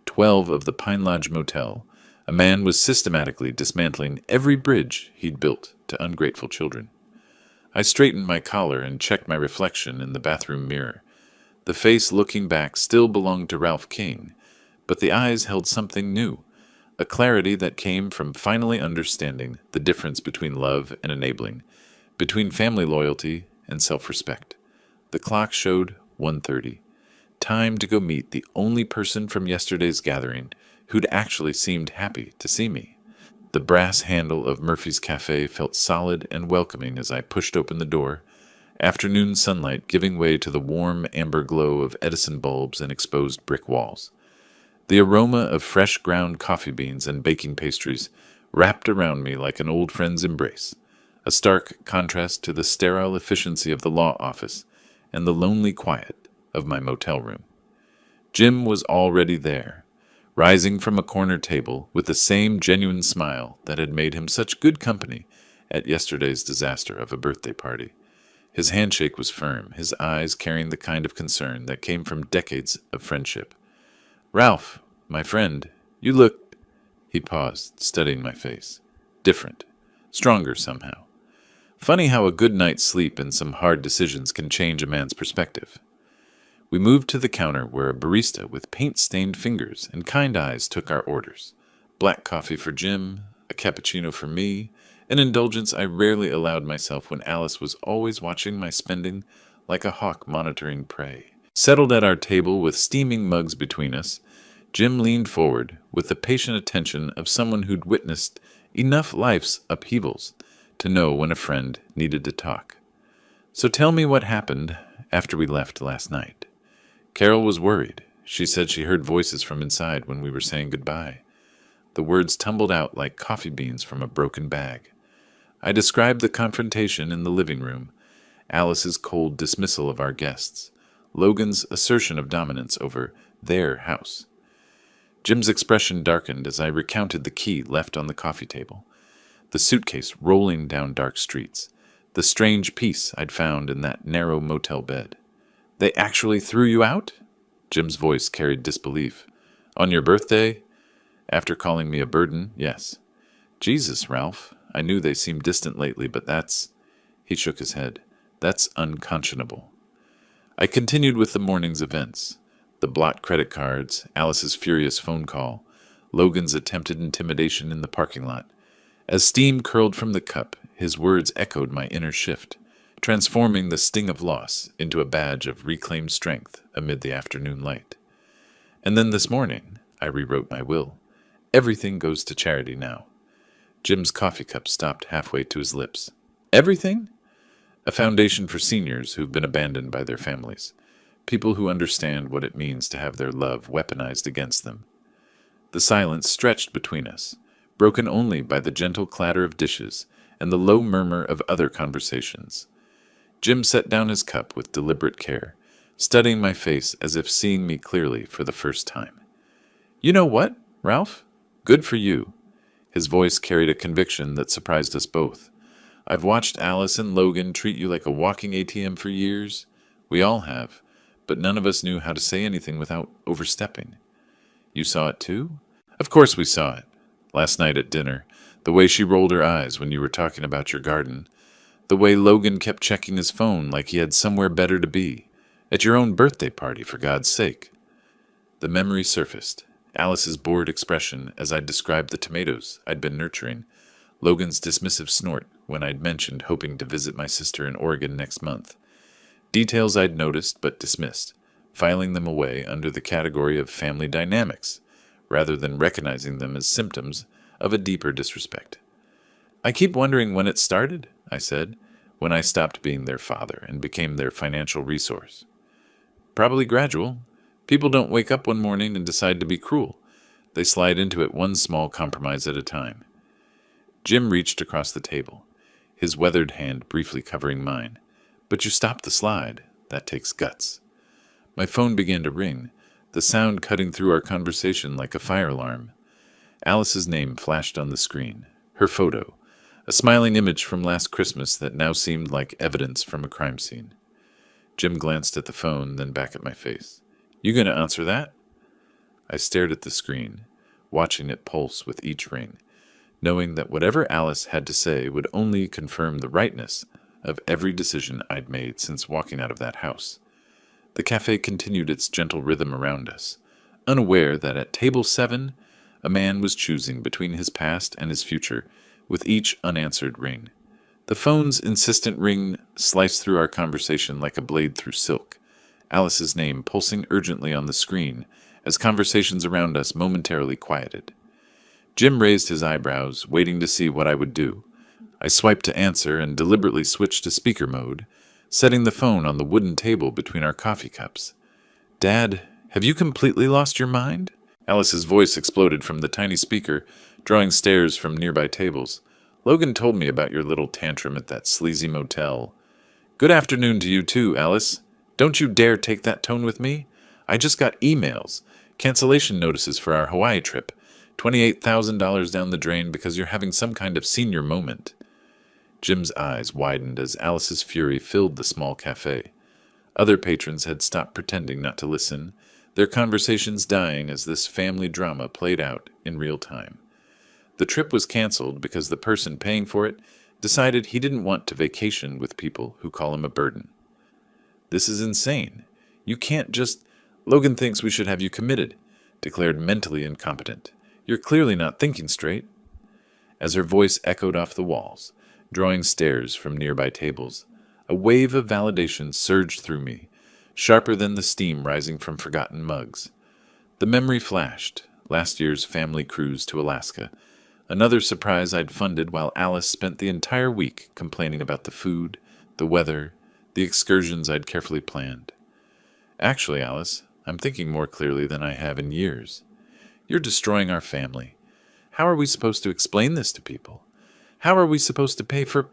12 of the Pine Lodge Motel, a man was systematically dismantling every bridge he'd built to ungrateful children. I straightened my collar and checked my reflection in the bathroom mirror. The face looking back still belonged to Ralph King, but the eyes held something new, a clarity that came from finally understanding the difference between love and enabling, between family loyalty and self-respect. The clock showed 1:30. Time to go meet the only person from yesterday's gathering who'd actually seemed happy to see me. The brass handle of Murphy's Cafe felt solid and welcoming as I pushed open the door, afternoon sunlight giving way to the warm amber glow of Edison bulbs and exposed brick walls. The aroma of fresh ground coffee beans and baking pastries wrapped around me like an old friend's embrace, a stark contrast to the sterile efficiency of the law office and the lonely quiet of my motel room. Jim was already there, rising from a corner table with the same genuine smile that had made him such good company at yesterday's disaster of a birthday party. His handshake was firm, his eyes carrying the kind of concern that came from decades of friendship. "Ralph, my friend, you look—" He paused, studying my face. Different. Stronger somehow. Funny how a good night's sleep and some hard decisions can change a man's perspective. We moved to the counter where a barista with paint-stained fingers and kind eyes took our orders. Black coffee for Jim, a cappuccino for me, an indulgence I rarely allowed myself when Alice was always watching my spending like a hawk monitoring prey. Settled at our table with steaming mugs between us, Jim leaned forward with the patient attention of someone who'd witnessed enough life's upheavals to know when a friend needed to talk. "So tell me what happened after we left last night." Carol was worried. She said she heard voices from inside when we were saying goodbye. The words tumbled out like coffee beans from a broken bag. I described the confrontation in the living room, Alice's cold dismissal of our guests, Logan's assertion of dominance over their house. Jim's expression darkened as I recounted the key left on the coffee table, the suitcase rolling down dark streets, the strange peace I'd found in that narrow motel bed. "They actually threw you out?" Jim's voice carried disbelief. "On your birthday? After calling me a burden, yes." "Jesus, Ralph. I knew they seemed distant lately, but that's—" He shook his head. "That's unconscionable." I continued with the morning's events. The blocked credit cards, Alice's furious phone call, Logan's attempted intimidation in the parking lot. As steam curled from the cup, his words echoed my inner shift, transforming the sting of loss into a badge of reclaimed strength amid the afternoon light. And then this morning, I rewrote my will. Everything goes to charity now. Jim's coffee cup stopped halfway to his lips. "Everything?" "A foundation for seniors who've been abandoned by their families. People who understand what it means to have their love weaponized against them." The silence stretched between us, broken only by the gentle clatter of dishes and the low murmur of other conversations. Jim set down his cup with deliberate care, studying my face as if seeing me clearly for the first time. "You know what, Ralph? Good for you." His voice carried a conviction that surprised us both. "I've watched Alice and Logan treat you like a walking ATM for years. We all have, but none of us knew how to say anything without overstepping." "You saw it too?" "Of course we saw it. Last night at dinner, the way she rolled her eyes when you were talking about your garden, the way Logan kept checking his phone like he had somewhere better to be. At your own birthday party, for God's sake." The memory surfaced. Alice's bored expression as I'd described the tomatoes I'd been nurturing, Logan's dismissive snort when I'd mentioned hoping to visit my sister in Oregon next month. Details I'd noticed but dismissed, filing them away under the category of family dynamics, rather than recognizing them as symptoms of a deeper disrespect. "I keep wondering when it started," I said, "when I stopped being their father and became their financial resource." "Probably gradual. People don't wake up one morning and decide to be cruel. They slide into it one small compromise at a time." Jim reached across the table, his weathered hand briefly covering mine. "But you stopped the slide. That takes guts." My phone began to ring, the sound cutting through our conversation like a fire alarm. Alice's name flashed on the screen, her photo, a smiling image from last Christmas that now seemed like evidence from a crime scene. Jim glanced at the phone, then back at my face. "You gonna answer that?" I stared at the screen, watching it pulse with each ring, knowing that whatever Alice had to say would only confirm the rightness of every decision I'd made since walking out of that house. The cafe continued its gentle rhythm around us, unaware that at table 7, a man was choosing between his past and his future with each unanswered ring. The phone's insistent ring sliced through our conversation like a blade through silk, Alice's name pulsing urgently on the screen as conversations around us momentarily quieted. Jim raised his eyebrows, waiting to see what I would do. I swiped to answer and deliberately switched to speaker mode, setting the phone on the wooden table between our coffee cups. "Dad, have you completely lost your mind?" Alice's voice exploded from the tiny speaker, drawing stares from nearby tables. "Logan told me about your little tantrum at that sleazy motel." "Good afternoon to you too, Alice. Don't you dare take that tone with me. I just got emails, cancellation notices for our Hawaii trip, $28,000 down the drain because you're having some kind of senior moment." Jim's eyes widened as Alice's fury filled the small cafe. Other patrons had stopped pretending not to listen, their conversations dying as this family drama played out in real time. The trip was canceled because the person paying for it decided he didn't want to vacation with people who call him a burden. "This is insane. You can't just— Logan thinks we should have you committed," declared mentally incompetent. "You're clearly not thinking straight." As her voice echoed off the walls, drawing stares from nearby tables, a wave of validation surged through me, sharper than the steam rising from forgotten mugs. The memory flashed, last year's family cruise to Alaska, another surprise I'd funded while Alice spent the entire week complaining about the food, the weather, the excursions I'd carefully planned. "Actually, Alice, I'm thinking more clearly than I have in years. You're destroying our family. How are we supposed to explain this to people? How are we supposed to pay for—"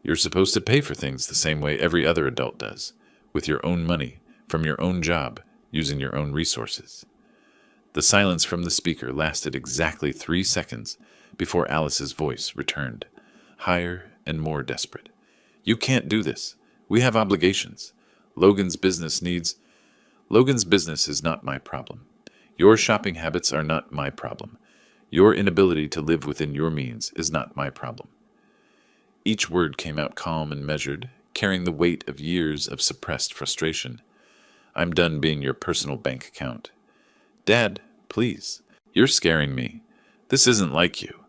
"You're supposed to pay for things the same way every other adult does, with your own money, from your own job, using your own resources." The silence from the speaker lasted exactly 3 seconds before Alice's voice returned, higher and more desperate. "You can't do this. We have obligations. Logan's business is not my problem. Your shopping habits are not my problem. Your inability to live within your means is not my problem." Each word came out calm and measured, carrying the weight of years of suppressed frustration. "I'm done being your personal bank account." "Dad, please. You're scaring me. This isn't like you."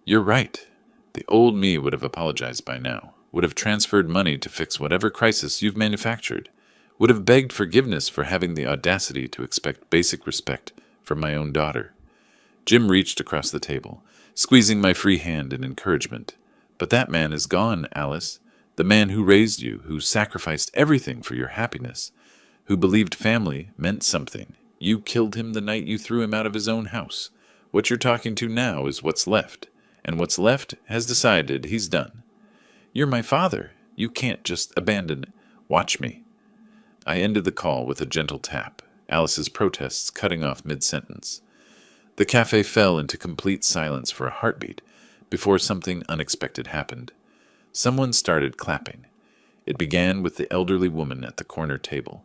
"You're right. The old me would have apologized by now, would have transferred money to fix whatever crisis you've manufactured, would have begged forgiveness for having the audacity to expect basic respect from my own daughter." Jim reached across the table, squeezing my free hand in encouragement. "But that man is gone, Alice. The man who raised you, who sacrificed everything for your happiness, who believed family meant something. You killed him the night you threw him out of his own house. What you're talking to now is what's left, and what's left has decided he's done. You're my father. You can't just abandon— Watch me." I ended the call with a gentle tap, Alice's protests cutting off mid-sentence. The cafe fell into complete silence for a heartbeat before something unexpected happened. Someone started clapping. It began with the elderly woman at the corner table,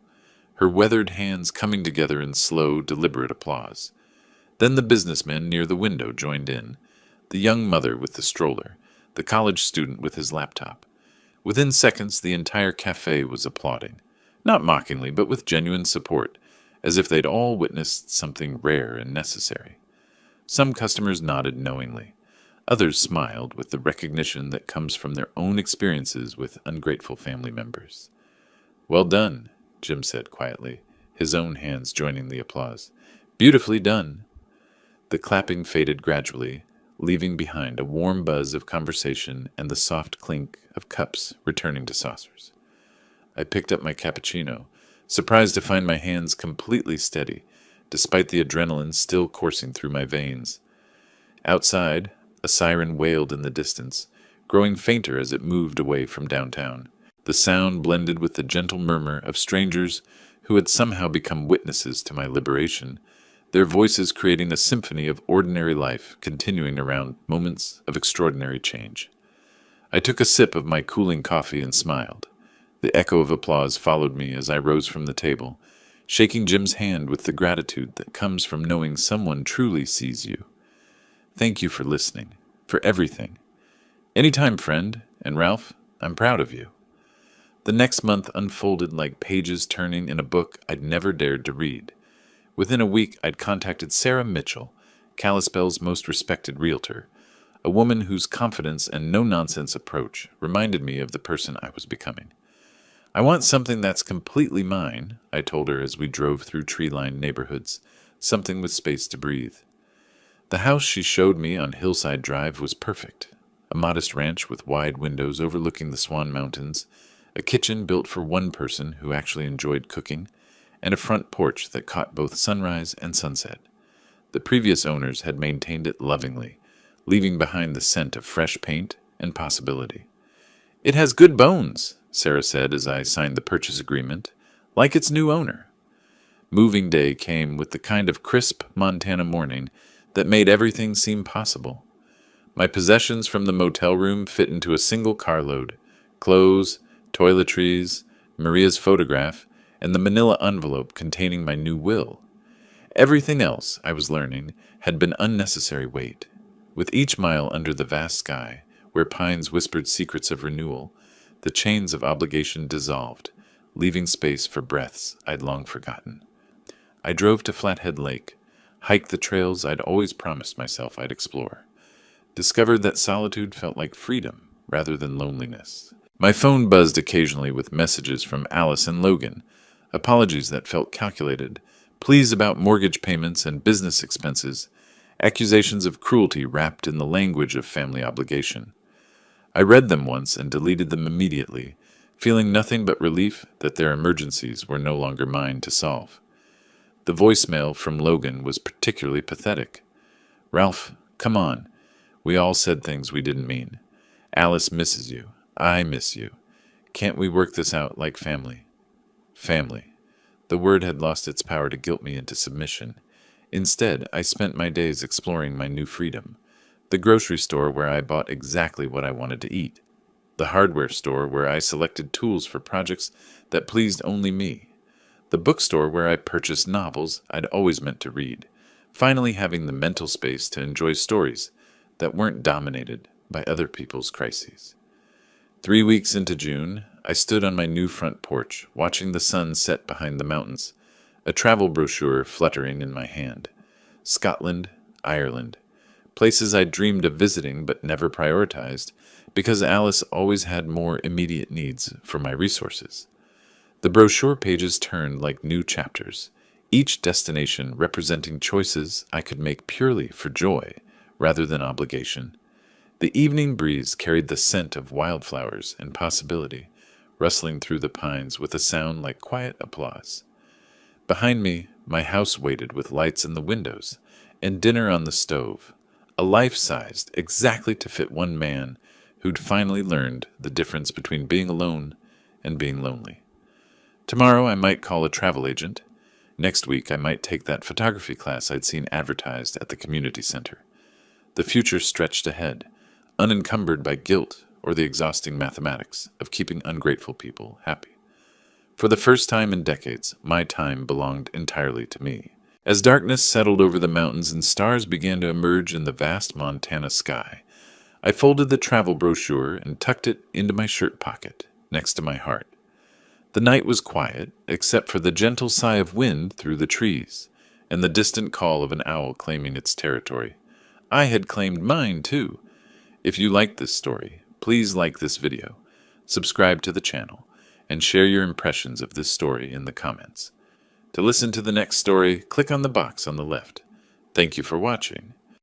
her weathered hands coming together in slow, deliberate applause. Then the businessmen near the window joined in, the young mother with the stroller, the college student with his laptop. Within seconds, the entire cafe was applauding, not mockingly, but with genuine support, as if they'd all witnessed something rare and necessary. Some customers nodded knowingly. Others smiled with the recognition that comes from their own experiences with ungrateful family members. "Well done," Jim said quietly, his own hands joining the applause. "Beautifully done." The clapping faded gradually, leaving behind a warm buzz of conversation and the soft clink of cups returning to saucers. I picked up my cappuccino, surprised to find my hands completely steady, despite the adrenaline still coursing through my veins. Outside, a siren wailed in the distance, growing fainter as it moved away from downtown. The sound blended with the gentle murmur of strangers who had somehow become witnesses to my liberation, their voices creating a symphony of ordinary life continuing around moments of extraordinary change. I took a sip of my cooling coffee and smiled. The echo of applause followed me as I rose from the table, shaking Jim's hand with the gratitude that comes from knowing someone truly sees you. "Thank you for listening, for everything. Anytime, friend, and Ralph, I'm proud of you." The next month unfolded like pages turning in a book I'd never dared to read. Within a week, I'd contacted Sarah Mitchell, Kalispell's most respected realtor, a woman whose confidence and no-nonsense approach reminded me of the person I was becoming. "I want something that's completely mine," I told her as we drove through tree-lined neighborhoods, something with space to breathe. The house she showed me on Hillside Drive was perfect. A modest ranch with wide windows overlooking the Swan Mountains, a kitchen built for one person who actually enjoyed cooking, and a front porch that caught both sunrise and sunset. The previous owners had maintained it lovingly, leaving behind the scent of fresh paint and possibility. "It has good bones," Sarah said as I signed the purchase agreement, "like its new owner." Moving day came with the kind of crisp Montana morning that made everything seem possible. My possessions from the motel room fit into a single carload: clothes, toiletries, Maria's photograph, and the manila envelope containing my new will. Everything else, I was learning, had been unnecessary weight. With each mile under the vast sky, where pines whispered secrets of renewal, the chains of obligation dissolved, leaving space for breaths I'd long forgotten. I drove to Flathead Lake, hiked the trails I'd always promised myself I'd explore, discovered that solitude felt like freedom rather than loneliness. My phone buzzed occasionally with messages from Alice and Logan, apologies that felt calculated, pleas about mortgage payments and business expenses, accusations of cruelty wrapped in the language of family obligation. I read them once and deleted them immediately, feeling nothing but relief that their emergencies were no longer mine to solve. The voicemail from Logan was particularly pathetic. "Ralph, come on. We all said things we didn't mean. Alice misses you. I miss you. Can't we work this out like family?" Family. The word had lost its power to guilt me into submission. Instead, I spent my days exploring my new freedom. The grocery store where I bought exactly what I wanted to eat. The hardware store where I selected tools for projects that pleased only me. The bookstore where I purchased novels I'd always meant to read. Finally having the mental space to enjoy stories that weren't dominated by other people's crises. 3 weeks into June, I stood on my new front porch, watching the sun set behind the mountains, a travel brochure fluttering in my hand. Scotland, Ireland, places I'd dreamed of visiting but never prioritized, because Alice always had more immediate needs for my resources. The brochure pages turned like new chapters, each destination representing choices I could make purely for joy rather than obligation. The evening breeze carried the scent of wildflowers and possibility, rustling through the pines with a sound like quiet applause. Behind me, my house waited with lights in the windows and dinner on the stove, a life-sized, exactly to fit one man who'd finally learned the difference between being alone and being lonely. Tomorrow I might call a travel agent. Next week I might take that photography class I'd seen advertised at the community center. The future stretched ahead, unencumbered by guilt or the exhausting mathematics of keeping ungrateful people happy. For the first time in decades, my time belonged entirely to me. As darkness settled over the mountains and stars began to emerge in the vast Montana sky, I folded the travel brochure and tucked it into my shirt pocket, next to my heart. The night was quiet, except for the gentle sigh of wind through the trees, and the distant call of an owl claiming its territory. I had claimed mine, too. If you liked this story, please like this video, subscribe to the channel, and share your impressions of this story in the comments. To listen to the next story, click on the box on the left. Thank you for watching,